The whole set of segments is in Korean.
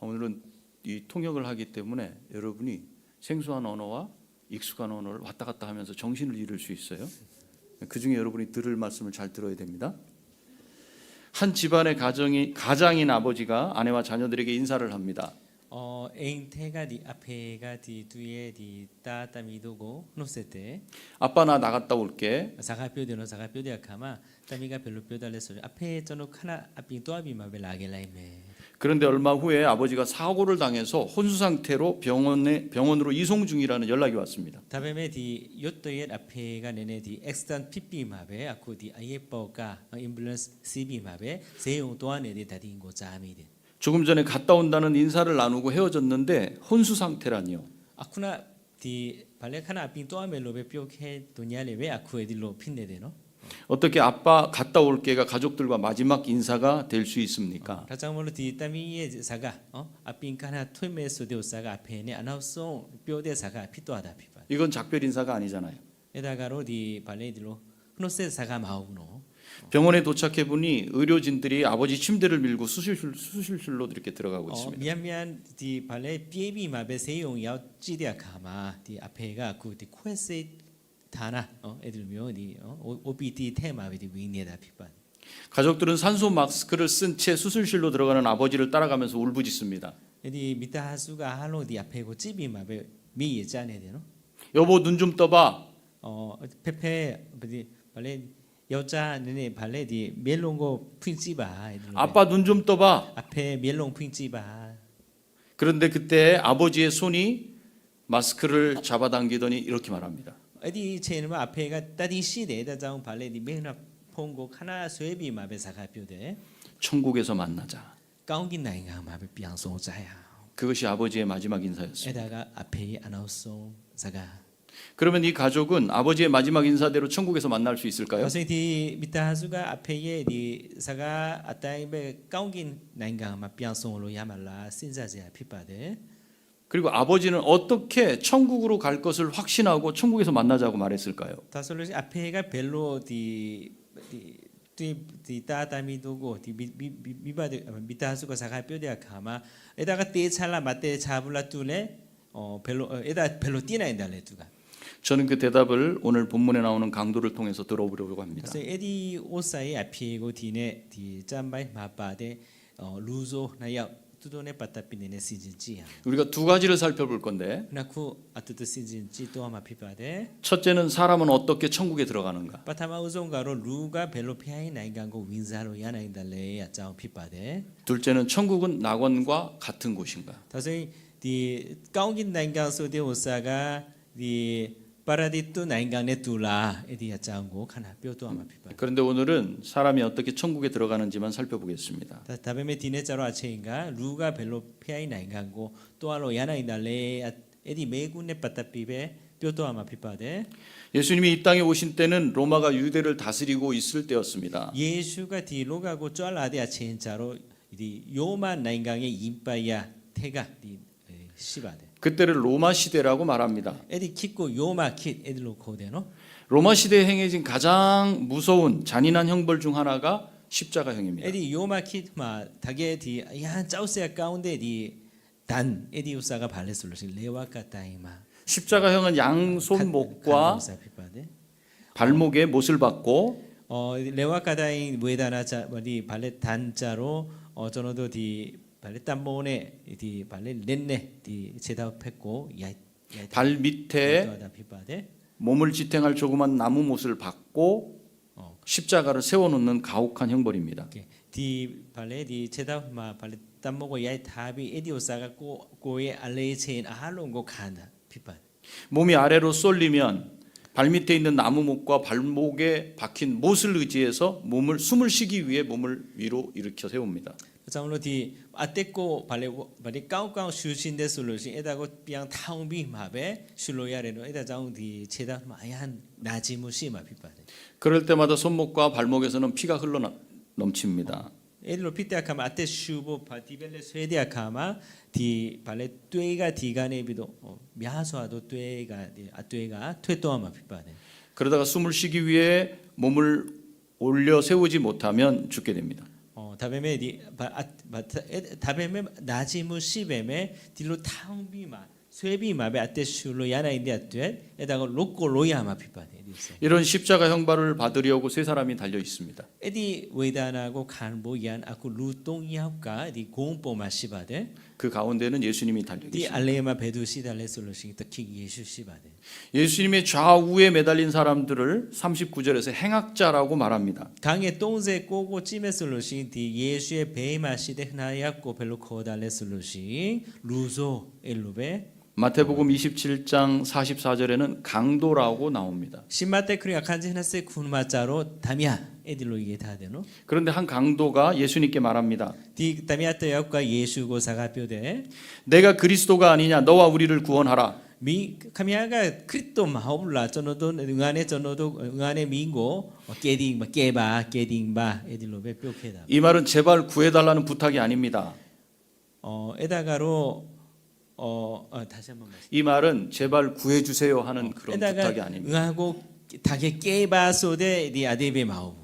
오늘은 이 통역을 하기 때문에 여러분이 생소한 언어와 익숙한 언어를 왔다 갔다 하면서 정신을 잃을 수 있어요. 그 중에 여러분이 들을 말씀을 잘 들어야 됩니다. 한 집안의 가장인 아버지가 아내와 자녀들에게 인사를 합니다. 에인테가 디 앞에가 디 뒤에 디 따따미도고 노세테 아빠 나 나갔다 올게. 사가뼈되노 사가뼈되야 카마 따미가 별로 뼈달래서 앞에 저는 하나 앞이 또 앞이 마벨 라겔라이메. 그런데 얼마 후에 아버지가 사고를 당해서 혼수 상태로 병원으로 이송 중이라는 연락이 왔습니다. 다음에 디 요토의 앞에가 내내 디 엑스탄 피피 마베 아쿠 디 아이에뻐가 임블런스 CB 마베 세용 또한 에디 다딘 고 자미데. 조금 전에 갔다 온다는 인사를 나누고 헤어졌는데 혼수 상태라니요. 아쿠나 디 발레카나 앞이 또 아멜로베 뼈케 도냐레 왜 아쿠 에딜로 핀네데노. 어떻게 아빠 갔다 올게가 가족들과 마지막 인사가 될 수 있습니까? 가장물로 디 따미의 사가 앞빈카나 토메스 데오사가 앞에네 아나우송 뼈대 사가 피또하다 피바. 이건 작별 인사가 아니잖아요. 에다가로 디 발레딜로 흐노세 사가 마우노. 병원에 도착해 보니 의료진들이 아버지 침대를 밀고 수술실로 이렇게 들어가고 있습니다. 미안 디 발레 삐에비 마베 세용 야오 찌디아 카마 디 앞에가 그 디 코에세 다나 애들며 디 OPT 테마베 디 위니에다 피바. 가족들은 산소 마스크를 쓴 채 수술실로 들어가는 아버지를 따라가면서 울부짖습니다. 디 미타하수가 할로 디 앞에고 찌비 마베 미에 짜네 되노. 여보 눈 좀 떠봐. 페페 디 발레 여자 너네 발레디 멜롱고 푼찌바. 아빠 눈 좀 떠봐. 앞에 멜롱 푼찌바. 그런데 그때 아버지의 손이 마스크를 잡아당기더니 이렇게 말합니다. 어디 체는 앞에가 따디 시대다 장 발레디 메나 폰고 하나 쇠비 마베 사가뼈데. 천국에서 만나자. 까운긴 나이가 마베 비앙송자야. 그것이 아버지의 마지막 인사였습니다. 에다가 앞에 아나우송 사가. 그러면 이 가족은 아버지의 마지막 인사대로 천국에서 만날 수 있을까요? 그래서 디 미타하수가 앞에에 디 사가 아타이베 까운긴 나이가 마 비앙송으로 야말라 신자제 피바데. 그리고 아버지는 어떻게 천국으로 갈 것을 확신하고 천국에서 만나자고 말했을까요? 다솔로 앞에가 벨로 디 따다미도고 디 미바데 미타하수가 사가 뼈대야 가마 에다가 때 찰라 맞대 잡을라 뚜레 벨로 에다 벨로 띠나인달레 두가. 저는 그 대답을 오늘 본문에 나오는 강도를 통해서 들어보려고 합니다. 그래서 에디 오사의 앞이고 디네 디 짬바이 마바데 루조 나야 두도네 빠따피네 시즌지야. 우리가 두 가지를 살펴볼 건데 나쿠 아투드 시즌지 또 아마 피바데. 첫째는 사람은 어떻게 천국에 들어가는가. 바타마 우종가로 루가 벨로 피아이 나인간고 윈자로 야나인달레 야짱 피바데. 둘째는 천국은 낙원과 같은 곳인가. 다시 디 까운긴 나인간소 데 오사가 디 파라디투 나인간네 뚜라 에디 야짱고 카나 뼈도 아마 피바. 그런데 오늘은 사람이 어떻게 천국에 들어가는지만 살펴보겠습니다. 다음에 디네자로 아체인가 루가 벨로 피아이 나인간고 또알로 야나인달레 에디 메군네 빠따피베 뼈도 아마 피바데. 예수님이 이 땅에 오신 때는 로마가 유대를 다스리고 있을 때였습니다. 예수가 디 로가고 쫄라데 아체인자로 디 요마 나인강의 임파야 태가 디 시바데. 그때를 로마 시대라고 말합니다. 에디 킥고 요마 킷 에디로 코데노. 로마 시대에 행해진 가장 무서운 잔인한 형벌 중 하나가 십자가형입니다. 에디 요마 킷마 다게 디야 짜우세야 가운데 디단 에디 우사가 발레솔로시 레와카 타이마. 십자가형은 양손목과 발목에 못을 박고 레와카 타이 무에다나자 어디 발레 단자로 저노도 디 발레 땀보네 디 발레 렌네 디 제답했고 발 밑에 몸을 지탱할 조그만 나무 못을 박고 십자가를 세워놓는 가혹한 형벌입니다. 디 발레 디 제답마 발레 땀보고 야이 답이 에디오사가 고에 알레체인 아할롱고 칸다 피파. 몸이 아래로 쏠리면 발 밑에 있는 나무 못과 발목에 박힌 못을 의지해서 숨을 쉬기 위해 몸을 위로 일으켜 세웁니다. 자물로 디 아떼고 발레 까우까우 슈신데 솔로시 에다고 비앙 타웅비 마베 슐로야레노 에다 자웅 디 체다 마얀 나지무시 마피바데. 그럴 때마다 손목과 발목에서는 피가 흘러 넘칩니다. 에들로 피테아카마 아떼 슈보 바디벨레 스웨디아카마 디 발레 뇌가 디가네비도 미하소아도 뇌가 퇴또아마 피바데. 그러다가 숨을 쉬기 위해 몸을 올려 세우지 못하면 죽게 됩니다. 다베메 디 다베메 나지무 시베메 딜로 타웅비마 쇠비마베 아테 슐로 야나인데 아테 에다가 로꼬 로야마 피파데 디세 이런 십자가 형벌을 받으려고 세 사람이 달려 있습니다. 에디 웨다나고 칸보얀 아쿠 루똥이하우까 디 공포마 시바데 그 가운데는 예수님이 달려 디 계십니다. 알레마 베두시달레 솔로싱 특히 예수 시바데 예수님의 좌우에 매달린 사람들을 39절에서 행악자라고 말합니다. 강에 똥제 꼬고 찜에 솔로싱 디 예수의 베이마 시데 나야고 벨로 코달레 솔로싱 루조 엘루베 마태복음 27장 44절에는 강도라고 나옵니다. 신마테 크리가 칸지나세 군마자로 담이야 에딜로 이게 다 되노 그런데 한 강도가 예수님께 말합니다. 디 담이야테 역과 예수고 사가뼈데 내가 그리스도가 아니냐 너와 우리를 구원하라. 미 카미아가 크리스도 마오블라 저노도 응안에 민고 깨딩 마 깨바 깨딩바 에딜로베 뼈케다 이 말은 제발 구해달라는 부탁이 아닙니다. 에다가로 다시 한번 말씀. 이 말은 제발 구해주세요 하는 그런 부탁이 에다가 아닙니다. 응하고 다게 깨바소데 디 아데베 마오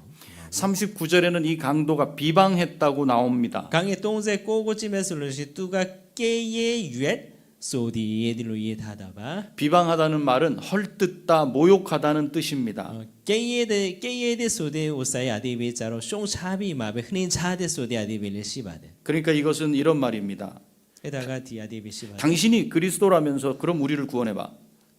39절에는 이 강도가 비방했다고 나옵니다. 강에 똥제 꼬고 찜에 솔로시 뚜가 깨예 유엣 소디 에딜로 이에 다다바 비방하다는 말은 헐뜯다, 모욕하다는 뜻입니다. 깨예데 소데 오사이 아데베 자로 숑차비 마베 흔인 차데 소데 아데베레 시바데 그러니까 이것은 이런 말입니다. 에다가 디 아데베 시바데 당신이 그리스도라면서 그럼 우리를 구원해봐.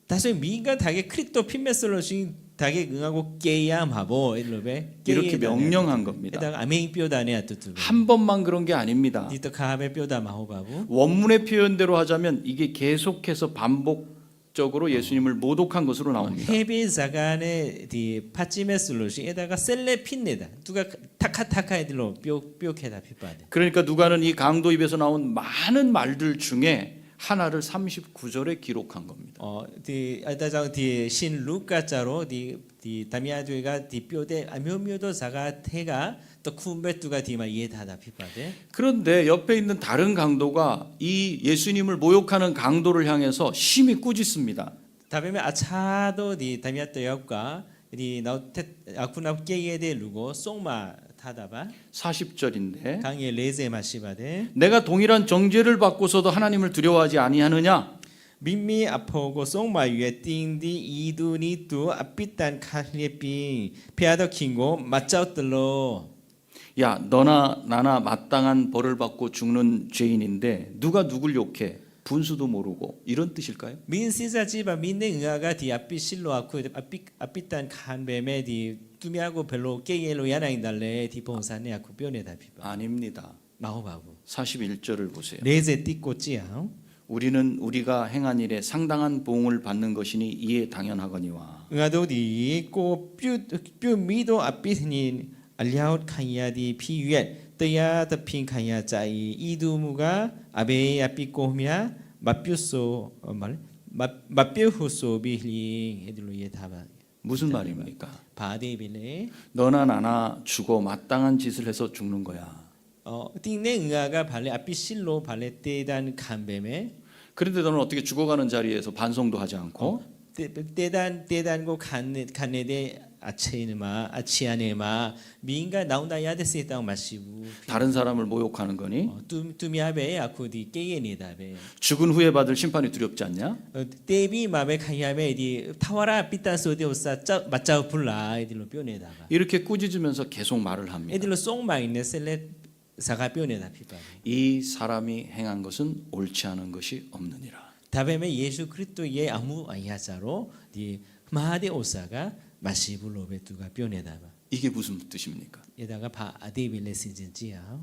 다시 미가 다게 크리스도 핀메솔로싱 다게 응하고 깨야 마보 에딜로베 이렇게 명령한 겁니다. 에다가 아메인 뼈다네 아뚜뚜 한 번만 그런 게 아닙니다. 디또 카베 뼈다 마호바부 원문의 표현대로 하자면 이게 계속해서 반복적으로 예수님을 모독한 것으로 나옵니다. 헤비 자간에 디 파찌메솔로싱 에다가 셀레 핀네다 누가 타카타카 에딜로 뼈케다 피빠데 그러니까 누가는 이 강도 입에서 나온 많은 말들 중에 하나를 39절에 기록한 겁니다. 디 아다장 디신 루카자로 디 다미아드가 디 뼈데 아묘묘도 자가 태가 또 쿰베뚜가 디마 이에다다 피빠데 그런데 옆에 있는 다른 강도가 이 예수님을 모욕하는 강도를 향해서 심히 꾸짖습니다. 다음에 아차도 디 다미아트 역과 디 나우테 아쿠나케예데 루고 송마 타다바 40절인데 강에 레제 마시바데 내가 동일한 정죄를 받고서도 하나님을 두려워하지 아니하느냐? 민미 아포고 송마 위에 띵디 이두니 뚜 아삐딴 카리에빙 페아더 킹고 맞자웃들로 야 너나 나나 마땅한 벌을 받고 죽는 죄인인데 누가 누굴 욕해? 분수도 모르고 이런 뜻일까요? 민시자지바 민네 응아가 디 아삐 실로 아쿠 아삐딴 칸베메 디 뚜미하고 별로 깨예로 야나인달레 디 봉산네 아쿠 뼈네다 피바 아닙니다. 마호바부 41절을 보세요. 레제 띠꼬찌야 우리는 우리가 행한 일에 상당한 보응을 받는 것이니 이에 당연하거니와 응아도 디꼬 뼈 미도 아삐니 알리아웃 칸야디 피위에 떠야 더핀 칸야 짜이 이두무가 아베 아삐꼬미야 맞뼈소 말 맞뼈후소 비힐링 에들로 예 다바 무슨 말입니까? 바데빌레 너나 나나 죽어 마땅한 짓을 해서 죽는 거야. 띵네 응아가 발레 아삐 실로 발레 때단 칸베메 그런데 너는 어떻게 죽어가는 자리에서 반성도 하지 않고 때단고 칸네데 아체이마 아치아네마 민가 나온다 야데스 땅 마시부 다른 사람을 모욕하는 거니? 뚜미아베 아쿠디 깨예니다베 죽은 후에 받을 심판이 두렵지 않냐? 데비 마베 카야베 디 타와라 삐따소데 오사 맞자우 불라 에딜로 뼈네다가 이렇게 꾸짖으면서 계속 말을 합니다. 에딜로 송마이네 셀레 사가 뼈네다 피바 이 사람이 행한 것은 옳지 않은 것이 없느니라. 다베메 예수 그리스도의 아무 아야자로 디 마데 오사가 마시불로베투가 뼈네다바 이게 무슨 뜻입니까? 에다가 바 아데빌레 시즌지야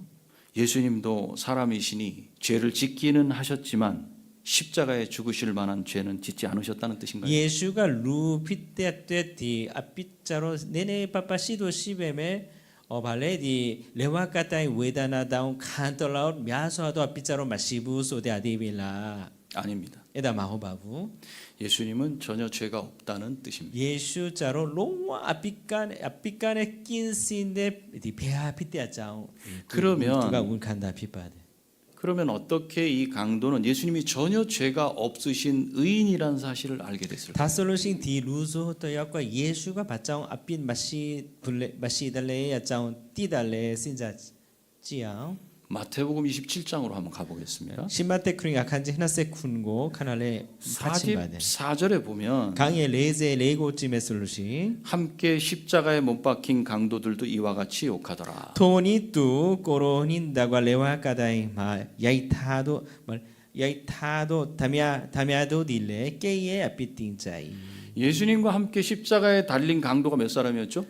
예수님도 사람이시니 죄를 짓기는 하셨지만 십자가에 죽으실 만한 죄는 짓지 않으셨다는 뜻인가요? 예수가 루피테테디 아피자로 네네 파파시도 시베메 발레디 레와카타이 웨다나다운 칸톨라웃 미아소아도 아피자로 마시부소데 아데빌라 아닙니다. 에다 마호바부 예수님은 전혀 죄가 없다는 뜻입니다. 예수자로 롱와 아피간에 낀신데 디 베아 피테아자오 그러면 누가 운칸다 피바데 그러면 어떻게 이 강도는 예수님이 전혀 죄가 없으신 의인이라는 사실을 알게 됐을까요? 다솔로싱 디 루소 또약과 예수가 받자온 아핀 마시 달레 야자온 띠달레 신자 지양 마태복음 27장으로 한번 가보겠습니다. 신마테 크링 아칸지 하나세 쿤고 카날레 파친바데 44절에 보면 강의 레제 레고찜의 솔루시 함께 십자가에 못 박힌 강도들도 이와 같이 욕하더라. 토니 뚜 꼬로닌다과 레와까다이 마 야이타도 말 야이타도 다미아도 딜레 깨예 아피팅자이 예수님과 함께 십자가에 달린 강도가 몇 사람이었죠?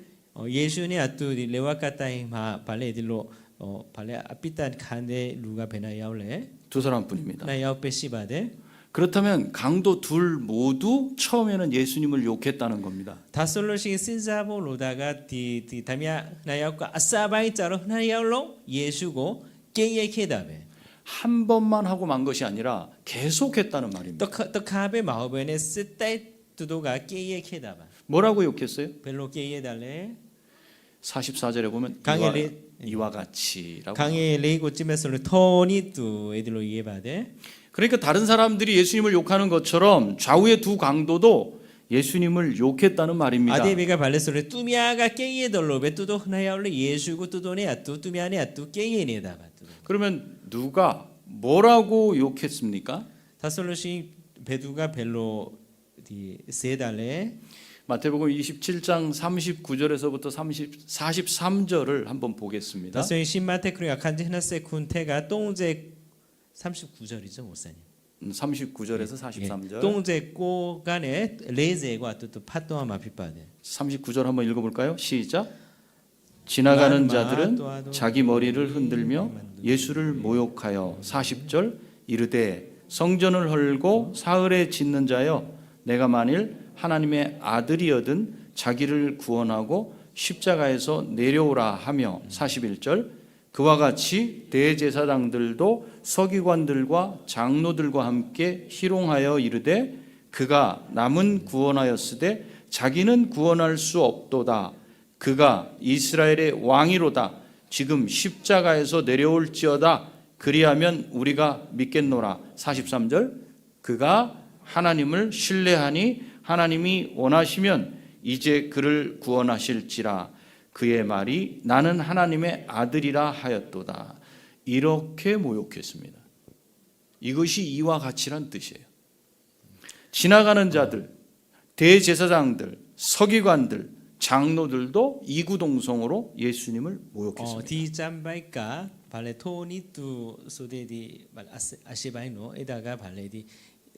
예수님 아뚜 레와까다이 마 발레딜로 발레 아피탄 칸데 루가 베나야올레 두 사람뿐입니다. 나야오 페시바데 그렇다면 강도 둘 모두 처음에는 예수님을 욕했다는 겁니다. 다솔로시 신사보 로다가 디 다미아 나야오가 아사바이 짜로 나야올로 예수고 깨예 케다베 한 번만 하고 만 것이 아니라 계속했다는 말입니다. 또 카베 마오베네 스타이 두도가 깨예 케다바 뭐라고 욕했어요? 벨로 깨예 달레 44절에 보면 강의 이와 같이라고. 강의 레이고 찜에서는 토니 뚜 애들로 이해받에 그러니까 다른 사람들이 예수님을 욕하는 것처럼 좌우의 두 강도도 예수님을 욕했다는 말입니다. 아데베가 발레소를 뚜미아가 깨예 돌로베 뚜도 나야올레 예수고 뚜도네 아뚜 뚜미아네 아뚜 깨예네다바 그러면 누가 뭐라고 욕했습니까? 다솔로시 베두가 벨로 디 세달레 마태복음 27장 39절에서부터 43절을 한번 보겠습니다. 다소이 신마테크리가 칸지 하나세 쿤테가 똥제 39절이죠 목사님. 39절에서 43절. 똥제 꼬간에 레제과 또 파토와 마피파데. 39절 한번 읽어볼까요? 시작. 지나가는 자들은 자기 머리를 흔들며 예수를 모욕하여 40절 이르되 성전을 헐고 사흘에 짓는 자여 내가 만일 하나님의 아들이여든 자기를 구원하고 십자가에서 내려오라 하며 41절 그와 같이 대제사장들도 서기관들과 장로들과 함께 희롱하여 이르되 그가 남은 구원하였으되 자기는 구원할 수 없도다. 그가 이스라엘의 왕이로다. 지금 십자가에서 내려올지어다. 그리하면 우리가 믿겠노라. 43절 그가 하나님을 신뢰하니 하나님이 원하시면 이제 그를 구원하실지라. 그의 말이 나는 하나님의 아들이라 하였도다. 이렇게 모욕했습니다. 이것이 이와 같이란 뜻이에요. 지나가는 자들, 대제사장들, 서기관들, 장로들도 이구동성으로 예수님을 모욕했습니다. 디짬바이까 발레 토니뚜 소데디 말 아시바이노 에다가 발레디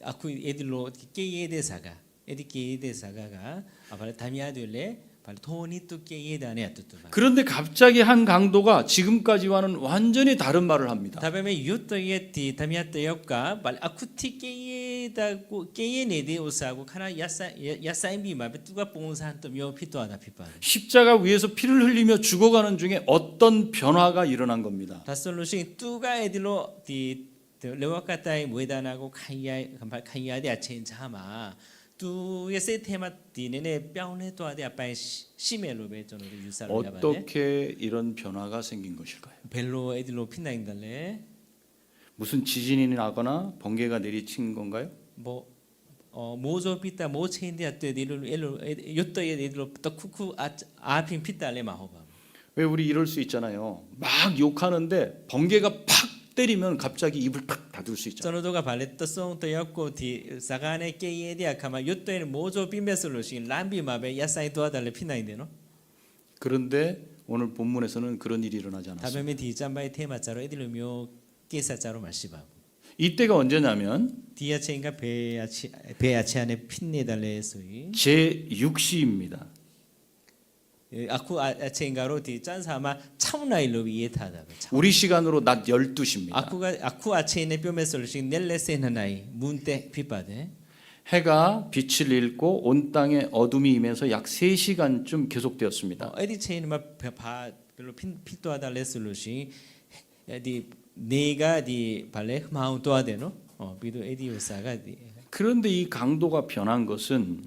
아쿠 에딜로 깨예데사가 에디 깨예데사가가 발레 다미아들레 발레 토니뚜 깨예다네 아뚜뚜. 그런데 갑자기 한 강도가 지금까지와는 완전히 다른 말을 합니다. 다음에 유토예 디 다미아떼역가 발 아쿠티 깨예다고 깨예네데 오사고 카나 야사임비 마베 뚜가 봉산 또 묘피토하다 피파. 십자가 위에서 피를 흘리며 죽어가는 중에 어떤 변화가 일어난 겁니다. 다솔로시 뚜가 에딜로 디 레와카타이 무에다나고 카이야데 아첸자마 뚜의 세테마 디네네 뼈네 또아데 아빠의 시멜로베 저는 유사를 어떻게 이런 변화가 생긴 것일까요? 벨로 에딜로 핀나인달레 무슨 지진이 나거나 번개가 내리친 건가요? 뭐 모조 피타 모체인데 아때 디를 엘로 요토에 에딜로 또 쿠쿠 아핀 피타레 마호바. 왜 우리 이럴 수 있잖아요. 막 욕하는데 번개가 팍 때리면 갑자기 입을 탁 닫을 수 있잖아요. 저노도가 발레트 송도 였고 디 사가네 깨예디아 카마 요토에는 모조 빈메솔로시 람비 마베 야사이 도와달레 피나인데노. 그런데 오늘 본문에서는 그런 일이 일어나지 않았습니다. 다음에 디짬바의 테마자로 에딜로묘 깨사자로 마시바. 이때가 언제냐면 디아체인가 베아치 안에 핀네달레소이 제6시입니다. 아쿠 아체인가로 디 짠사마 차우나일로 이에타다. 우리 시간으로 낮 12시입니다. 아쿠 아체인의 뼈메솔식 넬레세나나이 문테 피바데. 해가 빛을 잃고 온 땅에 어둠이 임해서 약 3시간쯤 계속되었습니다. 에디체인마 바 별로 필도하다 레솔루시 디 네가 디 발레 마운토아데노 비도 에디오사가 디. 그런데 이 강도가 변한 것은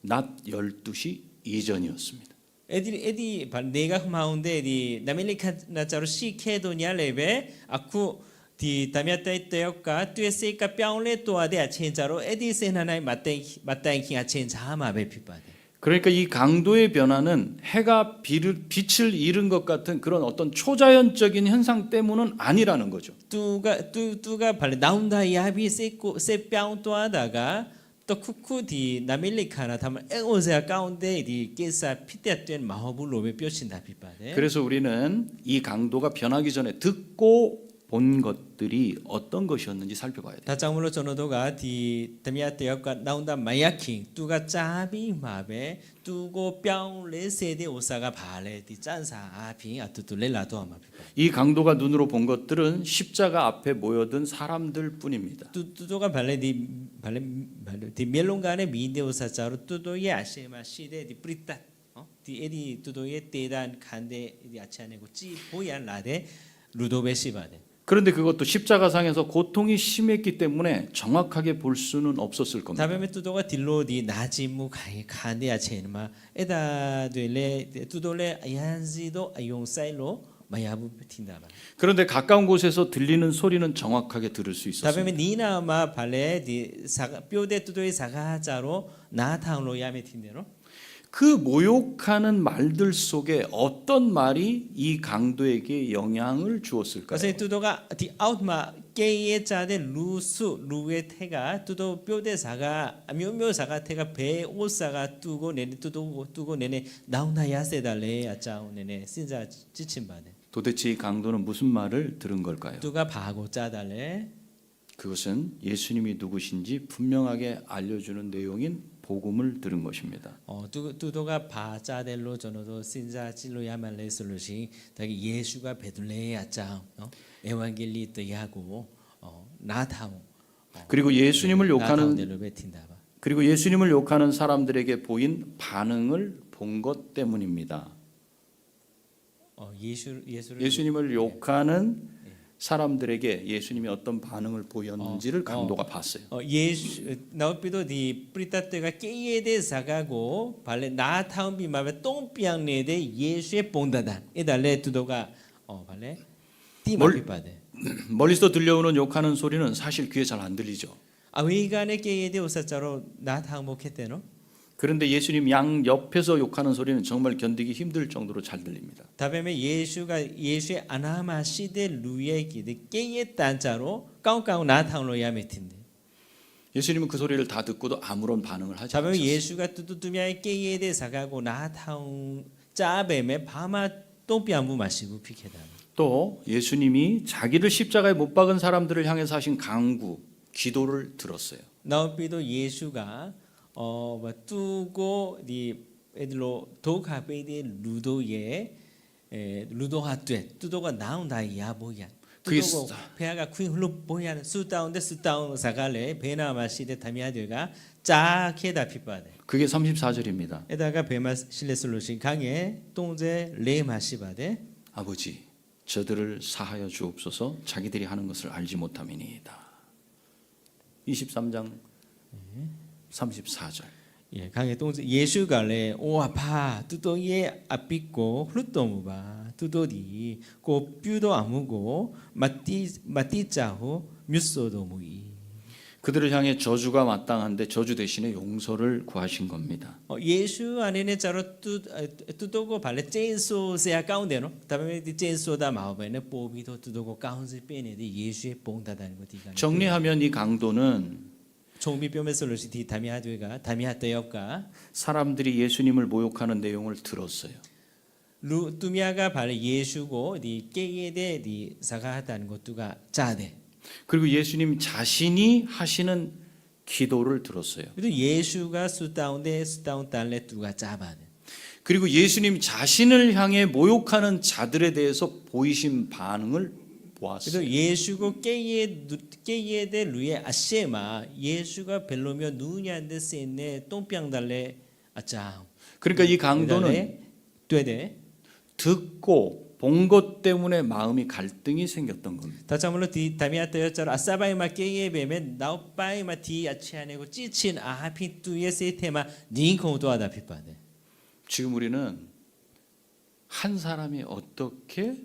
낮 12시 이전이었습니다. 에디 발 네가 마운데 디 나멜리카 나자로 시케도냐레베 아쿠 디 다미아타이 때역가 뚜에세이까 뼈레 또아데 아체자로 에디세나나이 맞다잉킹 아체자마베 피바데. 그러니까 이 강도의 변화는 해가 빛을 잃은 것 같은 그런 어떤 초자연적인 현상 때문은 아니라는 거죠. 뚜가 발레 나온다 야비 세 뼈도하다가 또 쿠쿠디 나밀리카나 담을 에오세아 가운데 디 깨사 피때된 마호불 로베 뼈신다 비빠데. 그래서 우리는 이 강도가 변하기 전에 듣고 본 것들이 어떤 것이었는지 살펴봐야 돼요. 다장물로 전호도가 디 담이야 때가 나온다 마야킹 뚜가 짜비 마베 뚜고 뼈레 세데 오사가 발레 디 짠사 아비 아뚜뚜레라도 아마 비빠. 이 강도가 눈으로 본 것들은 십자가 앞에 모여든 사람들 뿐입니다. 뚜도가 발레 디 멜롱간에 미데 오사자로 뚜도의 아시마 시데 디 프리타 디 에디 뚜도의 대단 간데 디 아치아네고 찌 보얀 라데 루도베시바데. 그런데 그것도 십자가상에서 고통이 심했기 때문에 정확하게 볼 수는 없었을 겁니다. 다음에 뚜도가 딜로디 나지무 가이 간데 아체마 에다 되레 뚜도레 아얀지도 아용사일로 마야부 틴다바. 그런데 가까운 곳에서 들리는 소리는 정확하게 들을 수 있었습니다. 다음에 니나마 발레 디 사가 뼈대 뚜도의 사가자로 나타로 야메 틴데로. 그 모욕하는 말들 속에 어떤 말이 이 강도에게 영향을 주었을까요? 그래서 뚜도가 디 아웃마 게이에 자데 루수 루의 태가 뚜도 뼈대사가 묘묘사가 태가 배 옷사가 뚜고 내내 뚜고 내내 나오나 야세달레 아짜오 내내 신자 지친 바네. 도대체 이 강도는 무슨 말을 들은 걸까요? 뚜가 바고 짜달레. 그것은 예수님이 누구신지 분명하게 알려주는 내용인 복음을 들은 것입니다. 뚜도가 바짜델로 전어도 신자 찔로야말레 솔루시 다기 예수가 베들레 아짜 에반겔리 뜨야고 나타오. 그리고 예수님을 욕하는 베틴다바. 그리고 예수님을 욕하는 사람들에게 보인 반응을 본 것 때문입니다. 예수님을 욕하는 사람들에게 예수님이 어떤 반응을 보였는지를 강도가 봤어요. 예수 나오피도 디 프리타테가 깨예데 사가고 발레 나타운 비마베 똥피앙네데 예수의 본다다. 에달레 두도가 발레 띠마피파데. 멀리서 들려오는 욕하는 소리는 사실 귀에 잘 안 들리죠. 아위간에 깨예데 오사자로 나타운 목했대노. 그런데 예수님 양 옆에서 욕하는 소리는 정말 견디기 힘들 정도로 잘 들립니다. 다음에 예수의 아나마 시대 루에기데 깨예 단자로 까우까우 나타운로 야메틴데. 예수님은 그 소리를 다 듣고도 아무런 반응을 하지 다음에 않으셨어요. 예수가 뚜뚜뚜미아의 깨예데 사가고 나타운 짜베메 바마 똥비안부 마시고 피케다. 또 예수님이 자기를 십자가에 못 박은 사람들을 향해서 하신 강구, 기도를 들었어요. 나오피도 예수가 뚜고 디 에들로 도카베디 루도에 루도하트에 뚜도가 나온다 야보야. 그게 뚜도고 페아가 퀸 흘로 보야 수다운데 수다운 사갈레 베나마시데 타미아드가 짜케다 피바데. 그게 34절입니다. 에다가 베마 실레솔루신 강에 똥제 레마시바데. 아버지, 저들을 사하여 주옵소서. 자기들이 하는 것을 알지 못함이니이다. 23장 34절. 예, 강에 똥제 예수가래 오아파 뚜도예 앞비고 흘도무바 뚜도디 고 뷰도 아무고 마띠짜호 뮤소도 무이. 그들을 향해 저주가 마땅한데 저주 대신에 용서를 구하신 겁니다. 예수 안에는 자로 뚜도고 발레 젠소세야 가운데노. 다음에 젠소다 마오베네 뽀비도 뚜도고 가운데 빼내데 예수의 봉다다는 거 디가. 정리하면 이 강도는 총비 뼈메솔로시 디 다미아드가 다미아떼역가 사람들이 예수님을 모욕하는 내용을 들었어요. 루 뚜미아가 발레 예수고 디 깨예데 디 사가하다는 것도가 짜데. 그리고 예수님 자신이 하시는 기도를 들었어요. 그래도 예수가 수다운데 수다운 달래 두가 짜바네. 그리고 예수님 자신을 향해 모욕하는 자들에 대해서 보이신 반응을 보았어요. 그래도 예수고 깨예데 루에 아세마 예수가 벨로며 누냐인데 세네 똥병 달래 아짜. 그러니까 이 강도는 되데 듣고 본 것 때문에 마음이 갈등이 생겼던 겁니다. 다참으로 디 다미아떼였잖아 아사바이마 깨예베면 나오바이마 디 아치아내고 찌친 아하피뚜의 세테마 닌코도하다 피파네. 지금 우리는 한 사람이 어떻게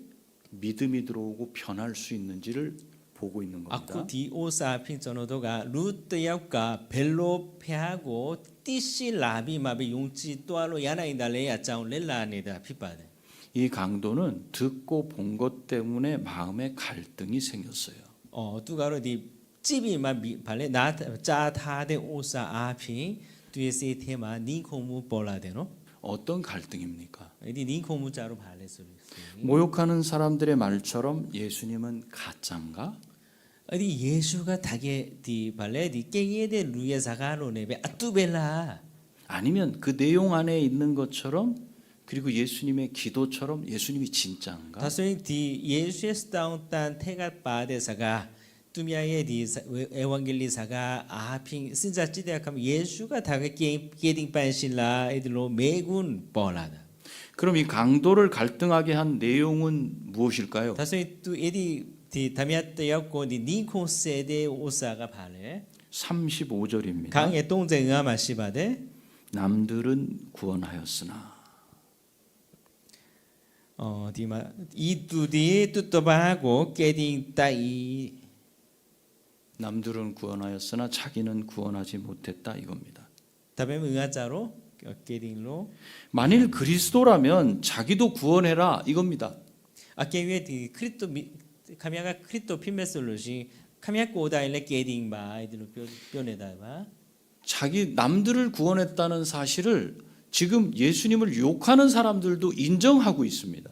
믿음이 들어오고 변할 수 있는지를 보고 있는 겁니다. Aku di osa pin 저노도가 루트역과 벨로 패하고 띠시 라비 마비 용치 또알로 야나이달레 야짱 렐라네다 피바데. 이 강도는 듣고 본 것 때문에 마음에 갈등이 생겼어요. 두가로 디 찌비 마비 발레 나 짜타데 오사 아피 뒤에세 테마 니코무 볼라데노. 어떤 갈등입니까? 이 니코무 자로 발레 소리. 모욕하는 사람들의 말처럼 예수님은 가짜인가? 어디 예수가 다게 디 발레 디 깨예데 루에 사가로네베 아뚜벨라. 아니면 그 내용 안에 있는 것처럼 그리고 예수님의 기도처럼 예수님이 진짜인가? 다소이 디 예수의 스타운탄 태가 바데사가 뚜미아의 디 에반겔리사가 아핑 신자 찌대학하면 예수가 다게 게딩 반신라 애들로 매군 뻔하다. 그럼 이 강도를 갈등하게 한 내용은 무엇일까요? 다소이 뚜 에디 디 다미아떼였고 디 니코 세데 오사가 발레 35절입니다. 강의 동쟁아 마시바데 남들은 구원하였으나 디마 이뚜디 뚜떠바하고 게딩 따이 남들은 구원하였으나 자기는 구원하지 못했다 이겁니다. 다음에 의아자로 게딩로 만일 그리스도라면 자기도 구원해라 이겁니다. 아케위에 디 크리스토 카미아가 크리스토 피메솔로시 카미아 고다일레 게딩 바 아이들로 뼈내다바 자기 남들을 구원했다는 사실을 지금 예수님을 욕하는 사람들도 인정하고 있습니다.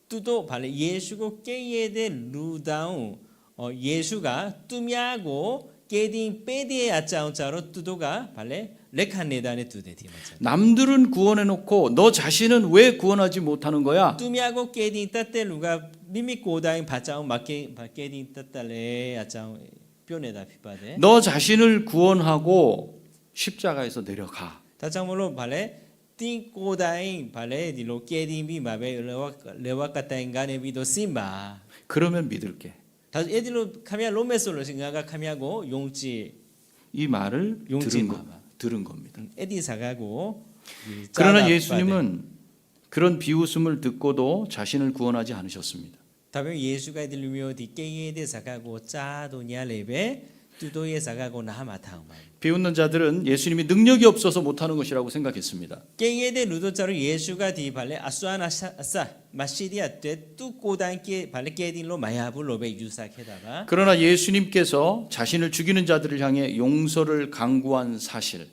뚜도 발레 예수고 깨예데 루다우 예수가 뚜미하고 게딩 빼디에 아짜우짜로 뚜도가 발레 레칸네다네 뚜데 디마차 남들은 구원해놓고 너 자신은 왜 구원하지 못하는 거야? 뚜미하고 게딩 따떼루가 미미 고다인 바짜우 맞게 게딩 따딸레 아짜우 뼈내다 피바데 너 자신을 구원하고 십자가에서 내려가. 다장물로 발레 띵 고다인 발레 디로 게딩 비 마베 레와카타인가네 비도 심바 그러면 믿을게. 다시 애들로 카미아 로메솔로 생각가 카미아고 용지 이 말을 용지 들은 겁니다. 에디 사가고 그러나 예수님은 그런 비웃음을 듣고도 자신을 구원하지 않으셨습니다. 다음에 예수가 애들루며 디케이에데 사가고 짜도냐 레베 뚜도에 사가고 나마타우마 비웃는 자들은 예수님이 능력이 없어서 못하는 것이라고 생각했습니다. 케이에데 루도자로 예수가 디 발레 아수아나사 마시디아 때 뚜고단께 발레 케딩로 마야불로베 유사케다가 그러나 예수님께서 자신을 죽이는 자들을 향해 용서를 강구한 사실,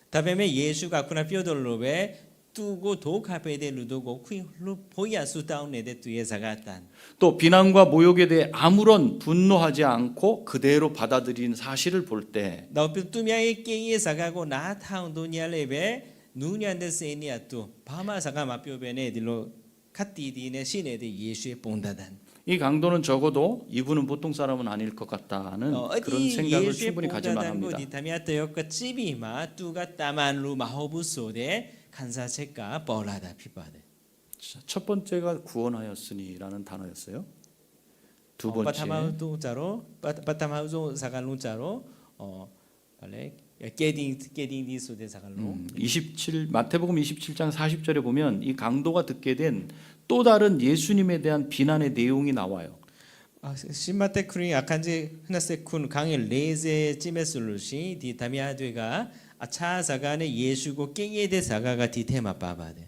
다음에 예수가 쿠나 뼈돌로베 뚜고 도카페데 루도고 쿠이루 보야 수다운네데 뚜에 사가탄 또 비난과 모욕에 대해 아무런 분노하지 않고 그대로 받아들인 사실을 볼 때 나오피 뚜미아의 깨이에 사가고 나타운도냐 레베 누냐데 세니아 뚜 바마 사가 마뼈베네 딜로 카티디네 시네데 예수의 본다단 이 강도는 적어도 이분은 보통 사람은 아닐 것 같다는 그런 생각을 충분히 가질 만합니다. 디타미아테요까 찌비마 뚜가 따만루 마호부소데 간사체가 뻘라다 피바데 첫 번째가 구원하였으니라는 단어였어요. 두 번째 바타마우도자로 바타마우조 사갈루자로 발레 게딩 디소데 사갈루 27 마태복음 27장 40절에 보면 이 강도가 듣게 된 또 다른 예수님에 대한 비난의 내용이 나와요. 신마테 크리 아칸지 흐나세쿤 강의 레제 찌메슬루시 디 다미아드가 아차사간의 예수고 깨예데 사가가 디테마 빠바데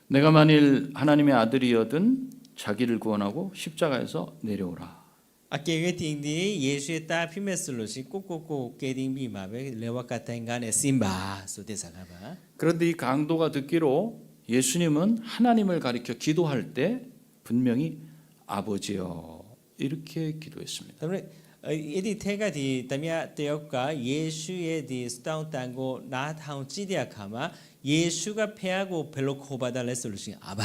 내가 만일 하나님의 아들이여든 자기를 구원하고 십자가에서 내려오라. 아케웨 팅디 예수의 따 피메슬로시 꼬꼬꼬 깨딩비 마베 레와카타인간의 심바 소데 사가바 그런데 이 강도가 듣기로 예수님은 하나님을 가리켜 기도할 때 분명히 아버지여 이렇게 기도했습니다. 그러면 에디 테가 디 다미아 테역과 예수의 디 스타운탄고 나타운 찌디아카마 예수가 패하고 벨로 코바달레솔루시 아바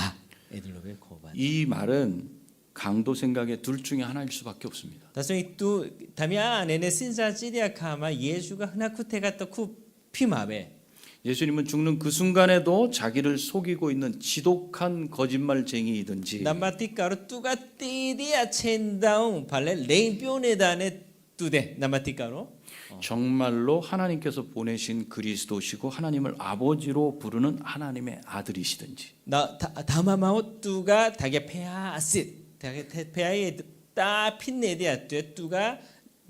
에들로베 코바 이 말은 강도 생각에 둘 중에 하나일 수밖에 없습니다. 다소이 또 다미아 네네 신사 찌디아카마 예수가 흐나쿠테가 또쿠 피마베 예수님은 죽는 그 순간에도 자기를 속이고 있는 지독한 거짓말쟁이이든지 남마티카로 뚜가 띠디아 첸다운 발레 레인뼈네다네 뚜데 남마티카로 정말로 하나님께서 보내신 그리스도시고 하나님을 아버지로 부르는 하나님의 아들이시든지 나 다마마오 뚜가 다게 페아시 다게 페아의 다 핀네데야 뚜가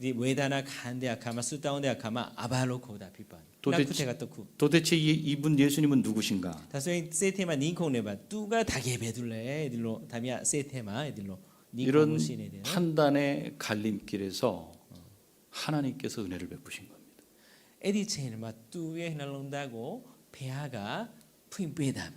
디 외다나 간데야 가마 수다운데야 가마 아발로 고다 피반. 도대체- 또 구. 도대체 이분 예수님은 누구신가? 다소인 세테마 닌콩네바 뚜가 다게 베둘레 에딜로 다미야 세테마 에딜로 이런 닌콩시네데. 판단의 갈림길에서 하나님께서 은혜를 베푸신 겁니다. 에디 체인마 뚜에 날론다고 페아가 푸임베다마.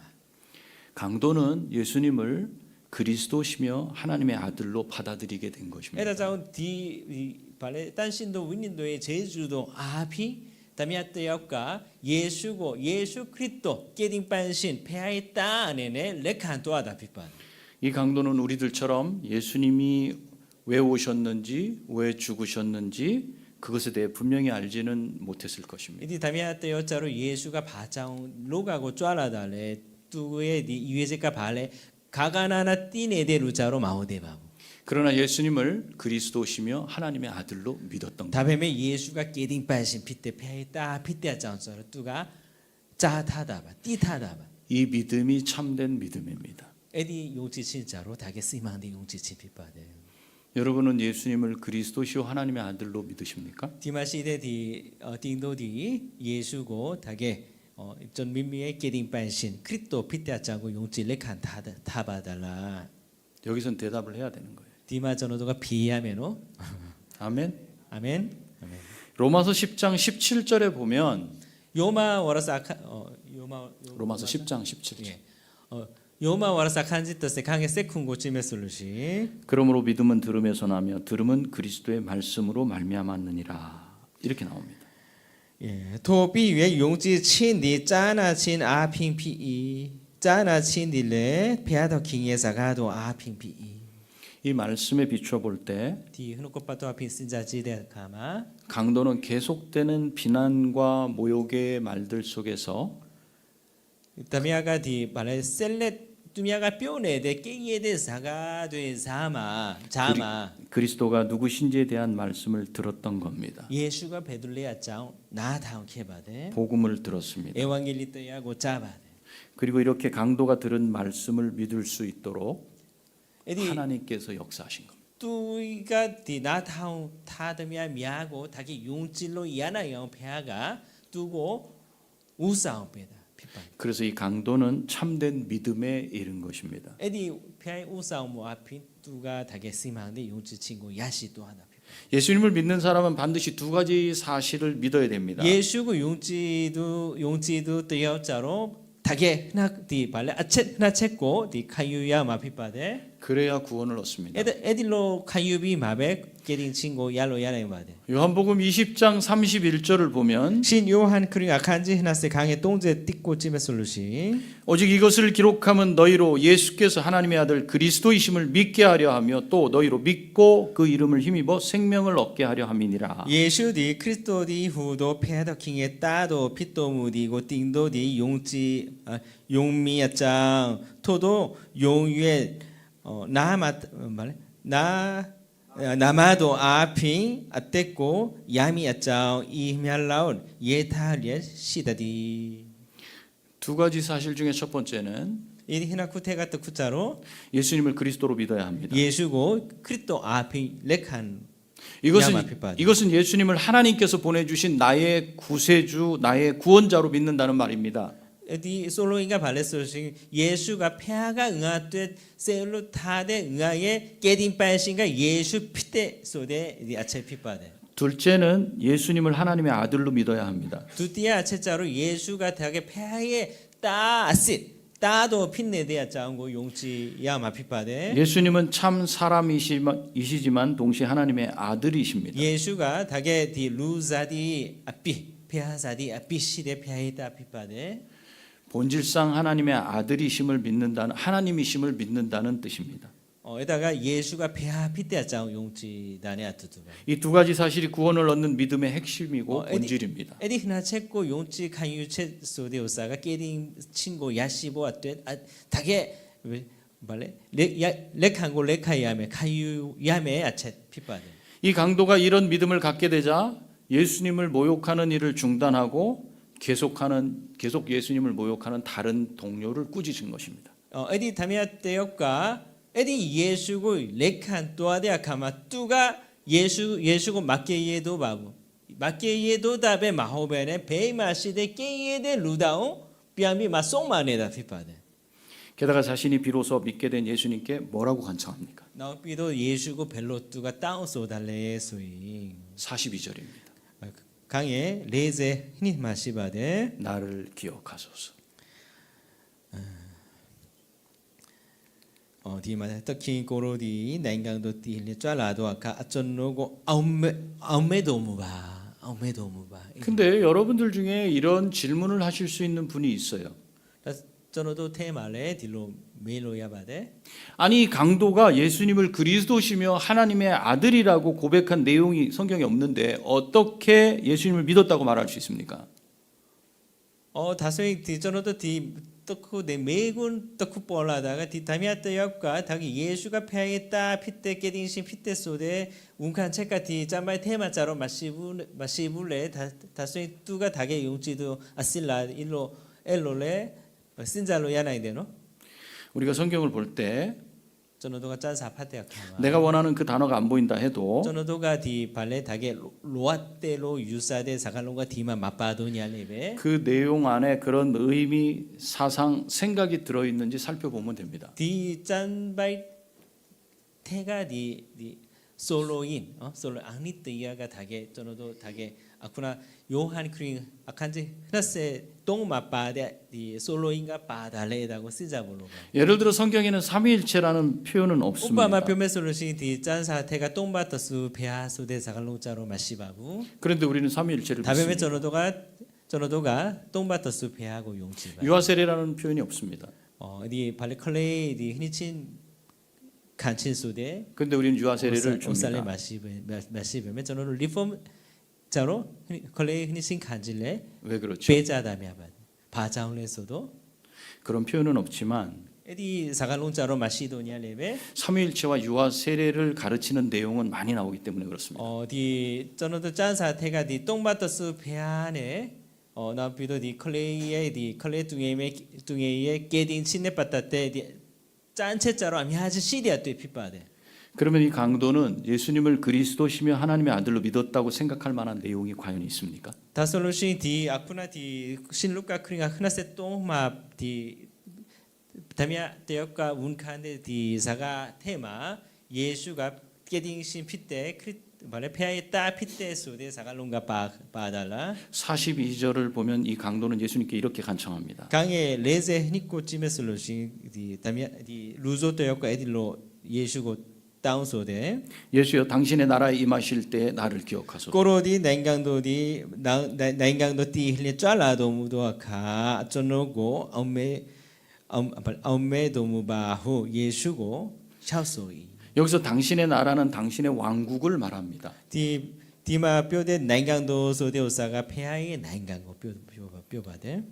강도는 예수님을 그리스도시며 하나님의 아들로 받아들이게 된 것입니다. 에다 자운 디 발레 단신도 윈닌도의 제주도 아피 다미야 때역가 예수고 예수 그리스도 깨딩 반신 페아의 따 안에네 레칸도하다 비판. 이 강도는 우리들처럼 예수님이 왜 오셨는지, 왜 죽으셨는지 그것에 대해 분명히 알지는 못했을 것입니다. 이디 다미야 때역자로 예수가 바자운 로가고 쫄아달래 뚜의 디 이외제가 발레 가가나나 띠네데 루자로 마오데바고. 그러나 예수님을 그리스도시며 하나님의 아들로 믿었던 것. 다음에 예수가 깨딩 반신 피때 페아의 따 피때 장서로 뚜가 짜타다바 띠타다바. 이 믿음이 참된 믿음입니다. 에디 용지 진짜로 다게 쓰이망데 용지 지피바데. 여러분은 예수님을 그리스도시요 하나님의 아들로 믿으십니까? 디마시데 디 띵도디 예수고 다게 전 민미의 깨딩 반신 크리스도 피때자고 용지 레칸 타바달라. 여기선 대답을 해야 되는 거예요. 디마 전호도가 비하면은 아멘. 아멘. 아멘. 로마서 10장 17절에 보면 요마 와라사 요마 로마서 10장 17절. 예. 요마 와라사 칸지터세 강에 세쿵고 찌메솔루시. 그러므로 믿음은 들음에서 나며 들음은 그리스도의 말씀으로 말미암았느니라. 이렇게 나옵니다. 예. 토비의 용지 친디 짜나친 아핑피이 짜나친디레 페아더 킹예사가도 아핑피이. 이 말씀에 비추어 볼 때 디 흐누코파토 아핑 신자지데 가마. 강도는 계속되는 비난과 모욕의 말들 속에서 다미아가 디 발레 셀레 두미아가 뼈네데 깨이에데 사가되 자마 그리스도가 누구신지에 대한 말씀을 들었던 겁니다. 예수가 베들레야 짱 나다운 케바데 복음을 들었습니다. 에반겔리떼야고 짜바데. 그리고 이렇게 강도가 들은 말씀을 믿을 수 있도록 에디 하나님께서 역사하신 겁니다. 뚜이가 디 나다운 타드미아 미하고 다기 용질로 이하나영 페아가 두고 우사운 빼다 피판. 그래서 이 강도는 참된 믿음에 이른 것입니다. 에디 페아의 우사운 뭐 앞인 뚜가 다게 쓰이망데 용질 친구 야시 또 하나 피판. 예수님을 믿는 사람은 반드시 두 가지 사실을 믿어야 됩니다. 예수고 용지도 뜨여자로 다게 나디 발레 아쳇 나쳇고 디 카유야 마피바데. 그래야 구원을 얻습니다. 에딜로 카유비 마베 게딩 친구 야로 야나이 마데. 요한복음 20장 31절을 보면 신 요한 크링 아칸지 히나세 강에 똥제 띠꼬 찜에 솔루시. 오직 이것을 기록하면 너희로 예수께서 하나님의 아들 그리스도이심을 믿게 하려 하며 또 너희로 믿고 그 이름을 힘입어 생명을 얻게 하려 함이니라. 예수디 크리스토디 후도 페더킹의 따도 피토무디고 띵도디 용지 용미야짱 토도 용유의 나마 말래 나마도 아핑 아떼고 야미야짱 이미알라온 예타리에 시다디. 두 가지 사실 중에 첫 번째는 이 히나쿠테가트 쿠자로 예수님을 그리스도로 믿어야 합니다. 예수고 크리스도 아핑 레칸. 이것은 예수님을 하나님께서 보내주신 나의 구세주, 나의 구원자로 믿는다는 말입니다. 디 솔로인가 발레소시 예수가 폐하가 응아되 셀로 타데 응아의 깨딘 빠신가 예수 피때 소데 디 아체 피빠데. 둘째는 예수님을 하나님의 아들로 믿어야 합니다. 두띠야 아체자로 예수가 대하게 폐하의 따시 따도 핀네데야 짜고 용치 야마 피빠데. 예수님은 참 사람이시지만 동시에 하나님의 아들이십니다. 예수가 다게 디 루자디 아피 폐하사디 아피 시데 폐하이다 피빠데. 본질상 하나님의 아들이심을 믿는다는 하나님이심을 믿는다는 뜻입니다. 에다가 예수가 폐하 피때야 짜 용치 다네 아투투바. 이 두 가지 사실이 구원을 얻는 믿음의 핵심이고 본질입니다. 에디 흔나 쳇고 용치 칸유체 소데오사가 깨딩 친고 야시보 아떼 다게 말레 레칸고 레카야메 카유 야메 아쳇 피빠데. 이 강도가 이런 믿음을 갖게 되자 예수님을 모욕하는 일을 중단하고 계속 예수님을 모욕하는 다른 동료를 꾸짖은 것입니다. 에디 다미아 때역가 에디 예수고 레칸 또아데 아카마 뚜가 예수고 마케이에도 바부 마케이에도 다베 마호베네 베이마시데 깨이에데 루다오 비암비 마송마네다 피파데 게다가 자신이 비로소 믿게 된 예수님께 뭐라고 간청합니까? 나오피도 예수고 벨로뚜가 따오소 달레 소이 42절입니다. 강에 레제 히니 마시바데 나를 기억하소서. 디마 특히 고로디 냉강도 띠리 쫙라도 아까 아쩐노고 아움메도 무바 근데 여러분들 중에 이런 질문을 하실 수 있는 분이 있어요. 저노도 테말레 딜로 메로야바데 아니 강도가 예수님을 그리스도시며 하나님의 아들이라고 고백한 내용이 성경에 없는데 어떻게 예수님을 믿었다고 말할 수 있습니까? 다소이 저노도 디 떡후 내 매군 떡후 뻘라다가 디 다미아트 역과 다기 예수가 폐했다 피때 깨딩신 피때 소데 운칸 책가 디 짬바이 테마자로 마시불레 다소이 뚜가 다게 용지도 아실라 일로 엘로레 신자로 야나이데노 우리가 성경을 볼 때 저노도가 짠사 파테야카마 내가 원하는 그 단어가 안 보인다 해도 저노도가 디 발레 다게 로아테로 유사데 사갈론가 디마 마빠도냐레베 그 내용 안에 그런 의미, 사상, 생각이 들어있는지 살펴보면 됩니다. 디 짠바이 테가 디 솔로인 솔로 아니뜨야가 다게 저노도 다게 아쿠나 요한 크링 아칸지 흐나세 똥마빠데 디 솔로인가 빠달레다고 쓰자볼로 예를 들어 성경에는 삼위일체라는 표현은 없습니다. 오빠마 뻬메솔로시 디 짠사테가 똥바터스 베아소데 사갈로자로 마시바부 그런데 우리는 삼위일체를 다베메 믿습니다. 저노도가 똥바터스 베하고 용치바 유아세례라는 표현이 없습니다. 디 발레 컬레이 디 흔히친 간친소데 그런데 우리는 유아세례를 오살레 줍니다. 마시베메 저노를 리폼 자로 컬레이 흔히친 간질레 왜 그렇죠? 베자다미아바 바자울레소도 그런 표현은 없지만 에디 사갈론자로 마시도냐 레베 삼위일체와 유아세례를 가르치는 내용은 많이 나오기 때문에 그렇습니다. 디 저노도 짠사테가 디 똥바터스 베안에 나피도 디 컬레이에 디 컬레 뚱에의 깨딘 친네빠따테 디 짠체자로 아미하지 시디아 또 피빠데 그러면 이 강도는 예수님을 그리스도시며 하나님의 아들로 믿었다고 생각할 만한 내용이 과연 있습니까? 다솔로시 디 아쿠나 디 신루카 크링아 흐나세 똥마 디 다미아 대역과 운칸데 디 사가 테마 예수가 깨딩신 피때 말에 폐하였다 피때 소데 사갈론가 바달라 42절을 보면 이 강도는 예수님께 이렇게 간청합니다. 강에 레제 니코 찌메솔로시 디 다미아 디 루조 대역과 에딜로 예수고 다운소데 예수여 당신의 나라에 임하실 때 나를 기억하소서. 꼬로디 냉강도디 냉강도 띠 힐레 짤라도무도아카 쫀노고 아움메도무바후 예수고 샤소이 여기서 당신의 나라는 당신의 왕국을 말합니다. 디마 뼈대 냉강도 소데오사가 폐하의 냉강고 뼈바데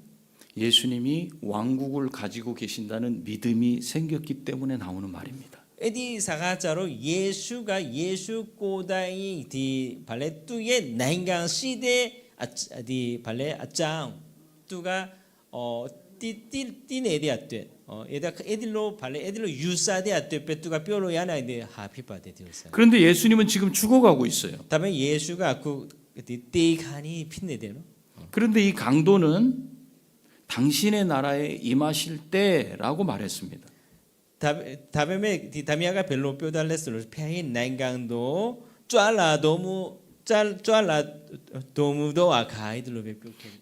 예수님이 왕국을 가지고 계신다는 믿음이 생겼기 때문에 나오는 말입니다. 에디 사가자로 예수가 예수 꼬다이 디 발레 뚜의 냉강 시대 디 발레 아짱 뚜가 띠네디아떼 에다 에딜로 발레 에딜로 유사데아떼 빼뚜가 뼈로 야나이데 하피바데 디오사 그런데 예수님은 지금 죽어가고 있어요. 다음에 예수가 그 띠간이 핀네데노 그런데 이 강도는 당신의 나라에 임하실 때라고 말했습니다. 다음에 다미아가 벨로 뼈달레스로 폐인 냉강도 쫄라도무도 아카이들로 뼈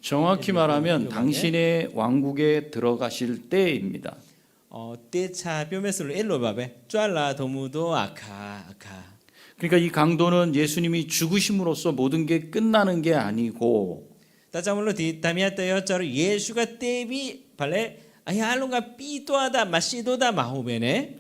정확히 말하면 당신의 왕국에 들어가실 때입니다. 때차 뼈메스로 엘로바베 쫄라도무도 아카 그러니까 이 강도는 예수님이 죽으심으로써 모든 게 끝나는 게 아니고 따자물로 다미아때여자로 예수가 때비 발레 아야알롱가 삐또하다 마시도다 마호베네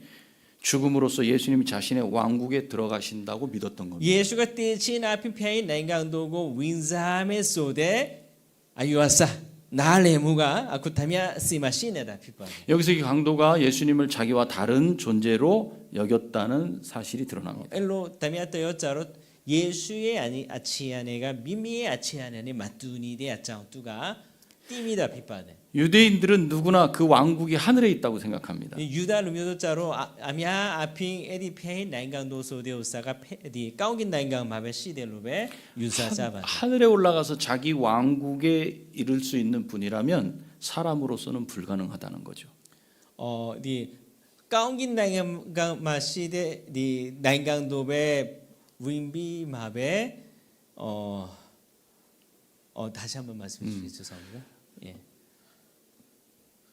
죽음으로써 예수님이 자신의 왕국에 들어가신다고 믿었던 겁니다. 예수가 때친 앞인 폐인 냉강도고 윈자메 소데 아유아사 나레무가 아쿠타미아 시마시네다 피파 여기서 이 강도가 예수님을 자기와 다른 존재로 여겼다는 사실이 드러납니다. 엘로 다미아때여자로 예수의 아니 아치아네가 미미의 아치아네니 마뚜니데 아짱뚜가 띠미다 비빠네. 유대인들은 누구나 그 왕국이 하늘에 있다고 생각합니다. 유다 루미도자로 아미야 아핑 에디 페이 나인강도 소데우사가 디 까오긴 나인강 마베 시델로베 유사자바. 하늘에 올라가서 자기 왕국에 이를 수 있는 분이라면 사람으로서는 불가능하다는 거죠. 디 까오긴 나인강 마시데 디 나인강도베 윈비 마베 다시 한번 말씀해 주시죠. 죄송합니다. 예.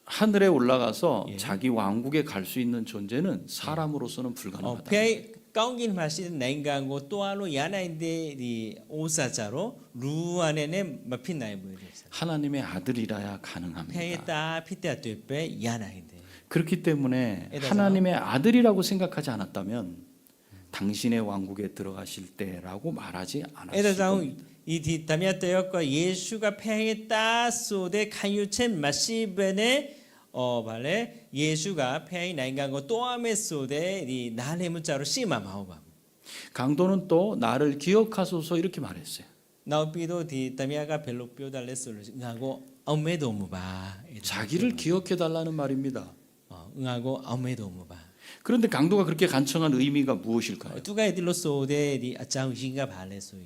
하늘에 올라가서 예. 자기 왕국에 갈 수 있는 존재는 사람으로서는 불가능하다. 페이 까옹긴 마시는 나인강고 또한 야나인데 디 오사자로 루 안에는 마핀 나이 보여요. 하나님의 아들이라야 가능합니다. 페이다 피테아 되페 야나인데. 그렇기 때문에 에다가- 하나님의 아들이라고 생각하지 않았다면 당신의 왕국에 들어가실 때라고 말하지 않았을 에다장 겁니다. 이 다미아테역과 예수가 페이다 소데 칸유첸 마시베네 발레 예수가 페이 나인강고 또함에 소데 이 나네 문자로 씨마 마오바. 강도는 또 나를 기억하소서 이렇게 말했어요. 나오피도 디 다미아가 벨로 뼈달레스를 응하고 엄메도 무바. 자기를 기억해 달라는 말입니다. 응하고 엄메도 무바. 그런데 강도가 그렇게 간청한 의미가 무엇일까요? 누가 애들로 쏘데 디 아짱신가 발레소이.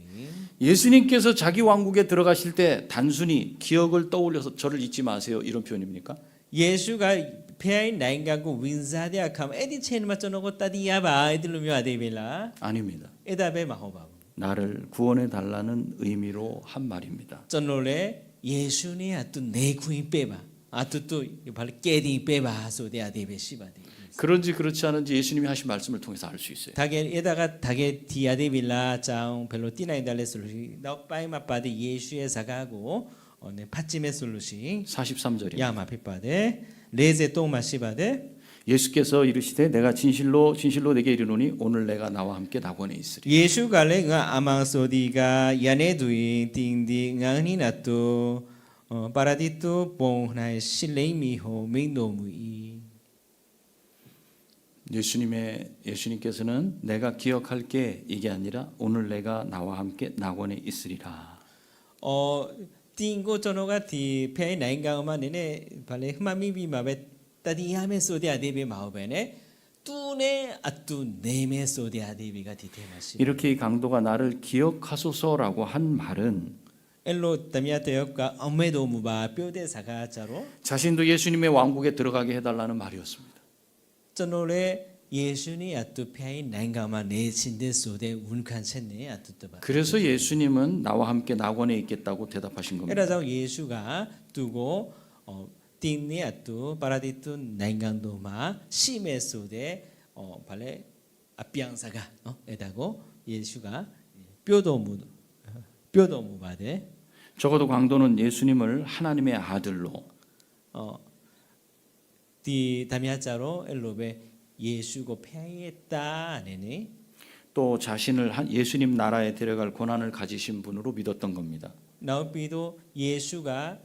예수님께서 자기 왕국에 들어가실 때 단순히 기억을 떠올려서 저를 잊지 마세요 이런 표현입니까? 예수가 페아인 나인가고 윈사데 아캄 에디 체인 맞춰놓고 따디야바 애들로 묘아데빌라 아닙니다. 에다베 마호바. 나를 구원해 달라는 의미로 한 말입니다. 전롤에 예수니 아뚜 내 구인 빼봐. 아뚜 또 발레 깨딩 빼봐 소데 아데베 시바데. 그런지 그렇지 않은지 예수님이 하신 말씀을 통해서 알 수 있어요. 다게 에다가 다게 디아데빌라 짱 벨로 띠나인달레 솔루시 나 빠이마빠데 예수의 사가고 네 파찜의 솔루시 43절입니다. 야마 피빠데 레제 똥마시바데 예수께서 이르시되 내가 진실로 내게 이르노니 오늘 내가 나와 함께 낙원에 있으리. 예수가 레가 아망소디가 야네두이 띵디 낭니나또 파라디토 봉나의 실레이미호 맹노무이. 예수님께서는 내가 기억할게 이게 아니라 오늘 내가 나와 함께 낙원에 있으리라. 띵고 저노가 디 페이 나인가마 네네 발레 흐마미비 마베 따디야메 소디 아데비 마오베네 뚜네 아뚜 네메 소디 아데비가 디테마시. 이렇게 이 강도가 나를 기억하소서라고 한 말은 엘로 다미아테역과 엄메도 무바 뼈대 사가자로 자신도 예수님의 왕국에 들어가게 해달라는 말이었습니다. 저노레 예수니 아뚜 페이 나인가마 네 신데 소데 운칸 챈네 아뚜뜨바. 그래서 예수님은 나와 함께 낙원에 있겠다고 대답하신 겁니다. 에라자 예수가 두고 띵니 아뚜 파라디투 나인강도마 시메 소데 발레 앞비앙사가 에다고 예수가 뼈도 무바데 적어도 강도는 예수님을 하나님의 아들로 디 다미아자로 엘로베 예수고 페이했다 네네. 또 자신을 예수님 나라에 데려갈 권한을 가지신 분으로 믿었던 겁니다. 나오피도 예수가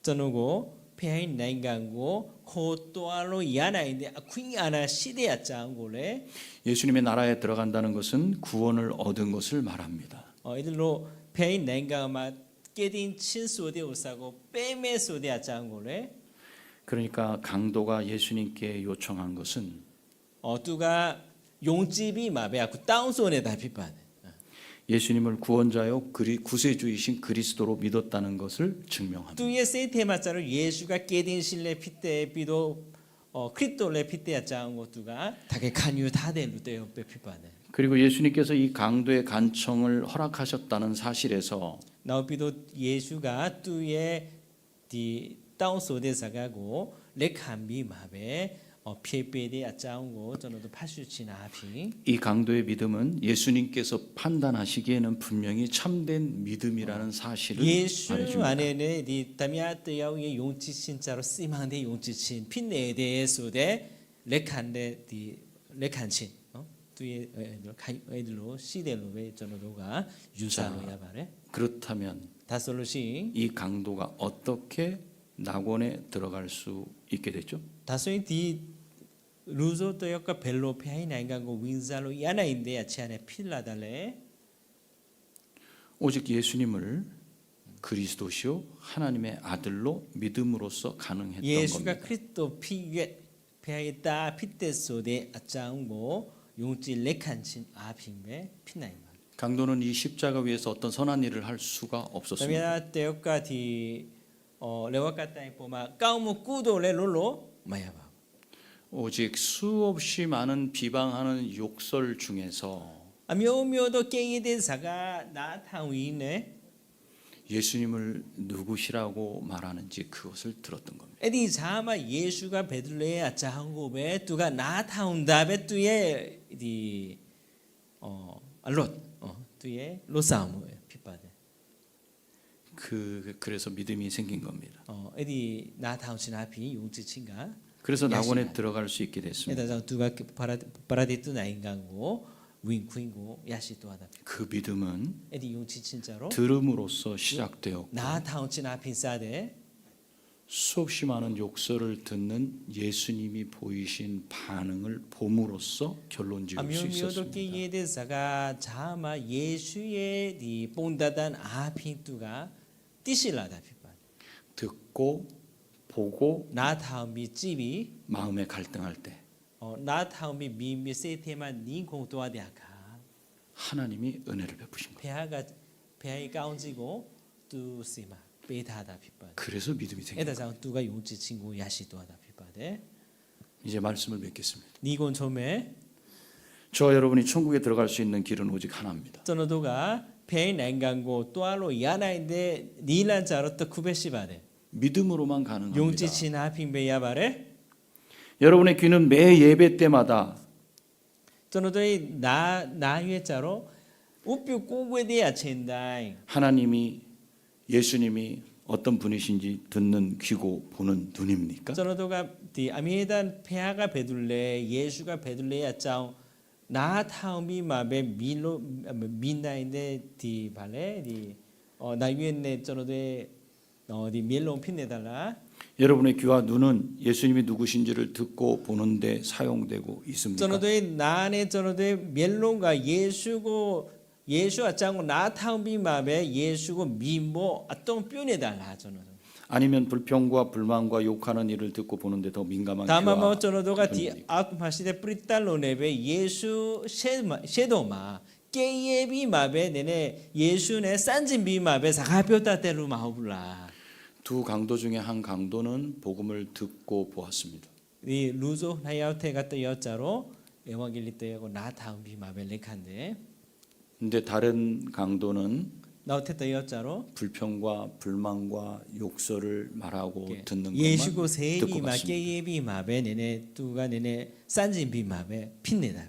전오고 페인 나인강고 코또알로 야나인데 퀸 아나 시대야 짱고래. 예수님의 나라에 들어간다는 것은 구원을 얻은 것을 말합니다. 이들로 페인 나인강마 깨딘 친소대 오사고 빼메 소대야 짱고래. 그러니까 강도가 예수님께 요청한 것은 뚜가 용집이 마베아쿠 다운손에 다피반. 예수님을 구원자요 구세주이신 그리스도로 믿었다는 것을 증명합니다. 뚜의 세테마자로 예수가 깨딘 실레 피때 비도 크리스토레 피때야 짱고 뚜가 다게 칸유 다델루 때요 빼피반에. 그리고 예수님께서 이 강도의 간청을 허락하셨다는 사실에서 나오피도 예수가 뚜의 디 다운소데 사가고 레칸비 마베 피에페데 아짱고 저노도 파슈치나 아피. 이 강도의 믿음은 예수님께서 판단하시기에는 분명히 참된 믿음이라는 사실을 예수 말해줍니다. 안에는 디 다미아트야우의 용치신자로 쓰임한데 용치신 핀네에 대해서데 레칸데 디 레칸친 뚜의 애들로 시델로베 저노도가 유사로야 바래. 그렇다면 다솔로시 이 강도가 어떻게 낙원에 들어갈 수 있게 됐죠? 다소인 디 루조토역과 벨로 페아이나인가고 윈살로 야나인데 야치 안에 필라달레. 오직 예수님을 그리스도시요 하나님의 아들로 믿음으로써 가능했던 예수가 겁니다. 그리스도 피에 배에 따 핏대 속에 아짱고 용지 렉한친 아핑배 피나이마. 강도는 이 십자가 위에서 어떤 선한 일을 할 수가 없었습니다. 다음에 때가 디 레와카타이 보마 까우무 꾸도레 롤로 마야바. 오직 수없이 많은 비방하는 욕설 중에서 묘묘도 깨이 된 사가 나타위네. 예수님을 누구시라고 말하는지 그것을 들었던 겁니다. 에디 자마 예수가 베들레 아짱고베 뚜가 나타온다베 뚜에 디 알롯 뚜에 로사무 피파데. 그래서 믿음이 생긴 겁니다. 에디 나타온신 앞이 용지친가. 그래서 낙원에 야시가. 들어갈 수 있게 됐습니다. 에다장 뚜가 파라디뚜 나인강고 윙쿠인고 야시또하다. 그 믿음은 에디 용치 진짜로 들음으로써 시작되었고 나타온친 앞이 싸데. 수없이 많은 욕설을 듣는 예수님이 보이신 반응을 봄으로써 결론 지을 수 묘묘도 있었습니다. 깨이 된 사가 자마 예수의 디 본다단 앞이 뚜가 띠실라다 피파. 듣고 보고 나타온비 찌비 마음에 갈등할 때 나타온비 미미 세테만 닌공도와대아가 하나님이 은혜를 베푸신 거예요. 배아이 가운지고 뚜시마 베타다 피파. 그래서 믿음이 생긴 거예요. 에다장 뚜가 용지 친구 야시도하다 피파데. 이제 말씀을 맺겠습니다. 니곤 처음에 저와 여러분이 천국에 들어갈 수 있는 길은 오직 하나입니다. 저너도가 배인 난강고 또알로 야나인데 니란 자로또 쿠베시바데. 믿음으로만 가능합니다. 용지친 하핑베야바레. 여러분의 귀는 매 예배 때마다 저너도의 나유의 자로 우뼈 꼬구에 대야 첸다이. 하나님이 예수님이 어떤 분이신지 듣는 귀고 보는 눈입니까? 저너도가 디 아미에단 페아가 베둘레 예수가 베둘레야 짱 나타움이 마베 밀로 민나인데 디 발레 디 나유엔네 저너도의 디 밀로 핀네달라. 여러분의 귀와 눈은 예수님이 누구신지를 듣고 보는데 사용되고 있습니까? 저너도의 나네 저너도의 멜론가 예수 아짱고 나타움이 마베 예수고 미모 아똥 둀네달라 저너도. 아니면 불평과 불만과 욕하는 일을 듣고 보는데 더 민감한 다마마 귀와 저너도가 디 눈입니까? 아마시데 프리탈로네베 예수 셰도마 깨예비 마베 네네 예수네 산진비 마베 사가뼈다 때로 마오불라. 두 강도 중에 한 강도는 복음을 듣고 보았습니다. 이 루조 나야테 같은 여자로 에vangel리 때하고 나타움비 마베 레칸데 근데 다른 강도는 나오테다 여자로 불평과 불만과 욕설을 말하고 듣는 것만 예수고 듣고 세비 마 갔습니다. 깨예비 마베 네네 뚜가 네네 산진비 마베 핀네다.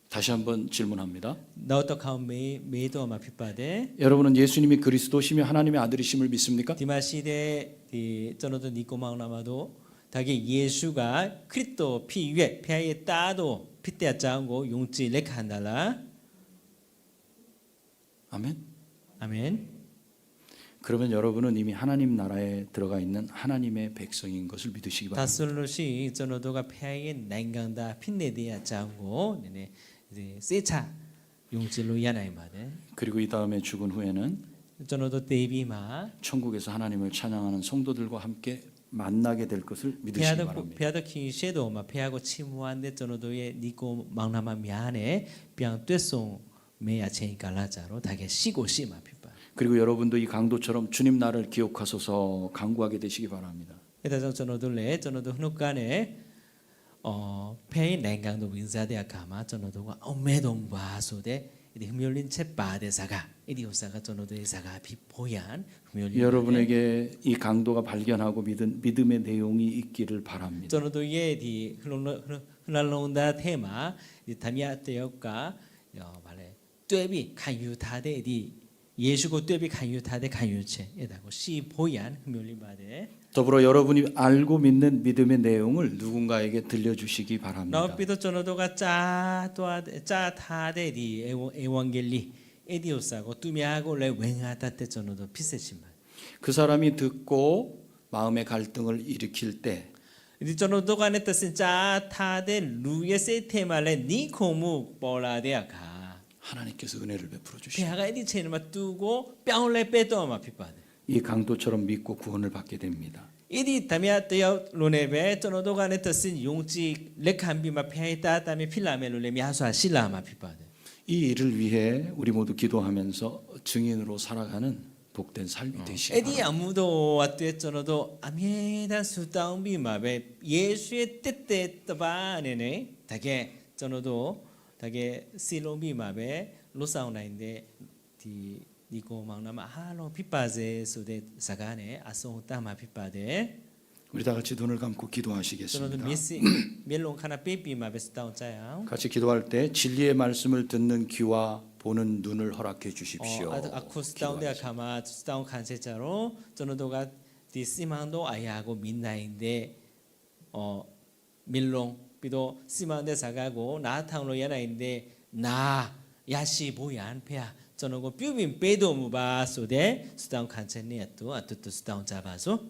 다시 한번 질문합니다. 나오터 카운메 메이도 마 피파데 여러분은 예수님이 그리스도시며 하나님의 아들이심을 믿습니까? 디마시데 디 저노도 니꼬마우나마도 다게 예수가 크리스도 피 위에 폐에 따도 피때야 짱고 용지 렉한달라. 아멘. 아멘. 그러면 여러분은 이미 하나님 나라에 들어가 있는 하나님의 백성인 것을 믿으시기 바랍니다. 다솔로시 저노도가 폐에 난강다 핀네디야 짱고 네네 세차 용질로 야나이마데. 그리고 이 다음에 죽은 후에는 저노도 데비마 천국에서 하나님을 찬양하는 성도들과 함께 만나게 될 것을 믿으시기 바랍니다. 페아도 키셰도 마 페하고 치무한데 저노도의 니꼬 망나마 미안해 비앙 떼송 메야 체이갈라자로 다게 시고시마 피파. 그리고 여러분도 이 강도처럼 주님 나를 기억하소서 간구하게 되시기 바랍니다. 에다정 저노들레 저노도 흐누간에 페인 냉강도 윈사데아 가마 저노도가 오메동 바소데 이디 흠열린 채 바데사가 이디 오사가 저노도의 사가 비포얀 흠열린 여러분에게 이 강도가 발견하고 믿음의 내용이 있기를 바랍니다. 저노도의 디 흘러온다 테마 다미아 때역가 말에 떼비 간유타데 디 예수고 떼비 간유타데 간유체 에다고 시 보얀 흠열린 바데. 더불어 여러분이 알고 믿는 믿음의 내용을 누군가에게 들려주시기 바랍니다. 나비도 저노도가 짜 타데디 에vangel리 에디오사고 뚜미하고 레 웽하다테 저노도 피세시만. 그 사람이 듣고 마음의 갈등을 일으킬 때 이 저노도가 네트신 짜 타데 루예 세테말레 니코무 볼라데아가. 하나님께서 은혜를 베풀어 주시고 페하가 에디 체르마 뚜고 뺨올레 빼도마 피파데. 이 강도처럼 믿고 구원을 받게 됩니다. 이디 담야 떠야 로네베 저노도간에 뜻은 용지 레칸비마 페이다 담에 필라멜로레 미하수아 실라마 피바데. 이 일을 위해 우리 모두 기도하면서 증인으로 살아가는 복된 삶이 되시기 에디 바랍니다. 아무도 왔대 저노도 아미에다 수다움비마베 예수의 뜻대 떠바네네 다게 저노도 다게 실롬비마베 로사우나인데 디 니고 막나마 하로 피바제 소데 사가네 아송따마 피바데 우리 다 같이 눈을 감고 저노도 기도하시겠습니다. 메시 멜롱 카나 빼비마베 스타운짜야 같이 기도할 때 진리의 말씀을 듣는 귀와 보는 눈을 허락해 주십시오. 아쿠 스타운데 아카마 스타운 칸세자로 저노도가 디시망도 아야고 민나인데 밀롱 비도 시망데 사가고 나타운로 야나인데 나 야시 보얀 페야 저노고 뷰빈 빼도 무바소데 스타운 칸세네 또 아투투 스타운 잡아서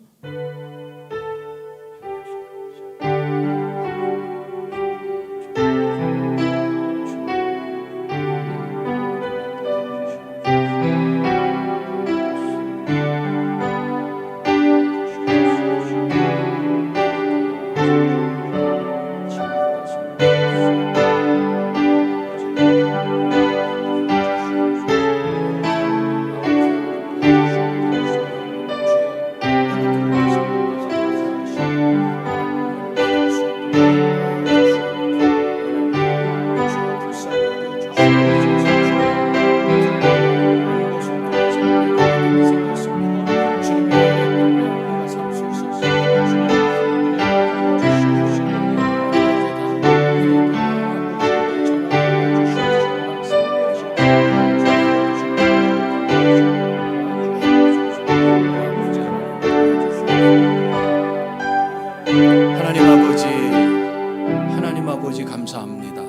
하나님 아버지 감사합니다.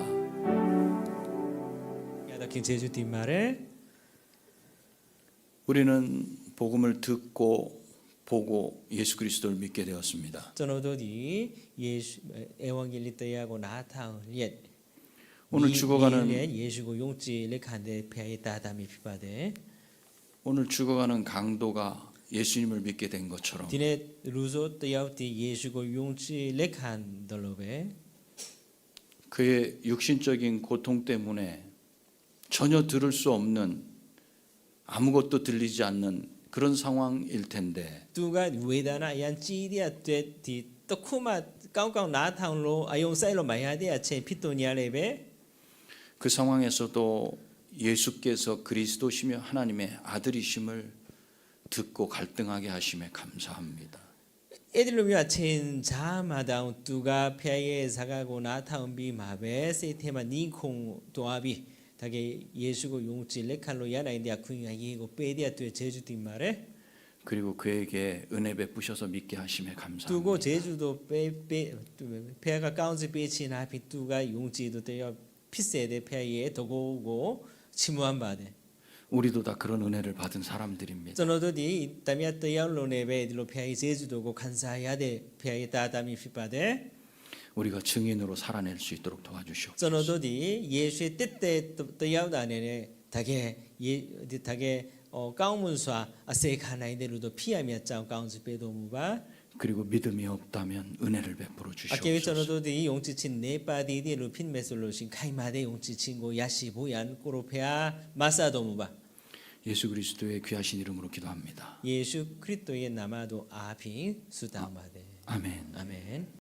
야다킨 제주 뒷말에 우리는 복음을 듣고 보고 예수 그리스도를 믿게 되었습니다. 저노도디 예수 에vangel리 때야고 나타운 옛 오늘 죽어가는 예수고 용지 레칸데 페이 다다미 피바데 오늘 죽어가는 강도가 예수님을 믿게 된 것처럼 디네 루조 때야우티 예수고 용지 레칸 돌로베 그의 육신적인 고통 때문에 전혀 들을 수 없는 아무것도 들리지 않는 그런 상황일 텐데 두가 외다나 얀 찌디아 때디 떡쿠마 깡깡 나타운로 아용사일로 마야디아 체 피토니아레베 그 상황에서도 예수께서 그리스도시며 하나님의 아들이심을 듣고 갈등하게 하심에 감사합니다. 에들로미와 첸 자마다 두가 페아에 사가고 나타운 비 마베 세테마 닌콩 도아비 다게 예수고 용지 레칸로 야나인데 아쿠잉아 예고 빼디아 뚜에 제주 뒷말에 그리고 그에게 은혜 베푸셔서 믿게 하심에 감사합니다. 두고 제주도 빼 페아가 가운지 빼치나 비 두가 용지도 되어 피세데 페아에 도고고 치무한 바데 우리도 다 그런 은혜를 받은 사람들입니다. 저노도디 담야 떠야올로네베 딜로 페아이 제주도고 간사야데 페아이 따다미 피바데 우리가 증인으로 살아낼 수 있도록 도와주시옵소서. 저노도디 예수의 뜻대 떠야오다네네 다게 다게 가운문수아 아세카나이데루도 피하미야 짱 가운지 빼도무바 그리고 믿음이 없다면 은혜를 베풀어 아케위 주시옵소서. 저노도디 용지친 네빠디디 루핀 메솔로신 카이마데 용지친고 야시 보얀 꼬로페아 마사도무바 예수 그리스도의 귀하신 이름으로 기도합니다. 예수 그리스도의 나마도 아피 수다마데 아멘. 아멘.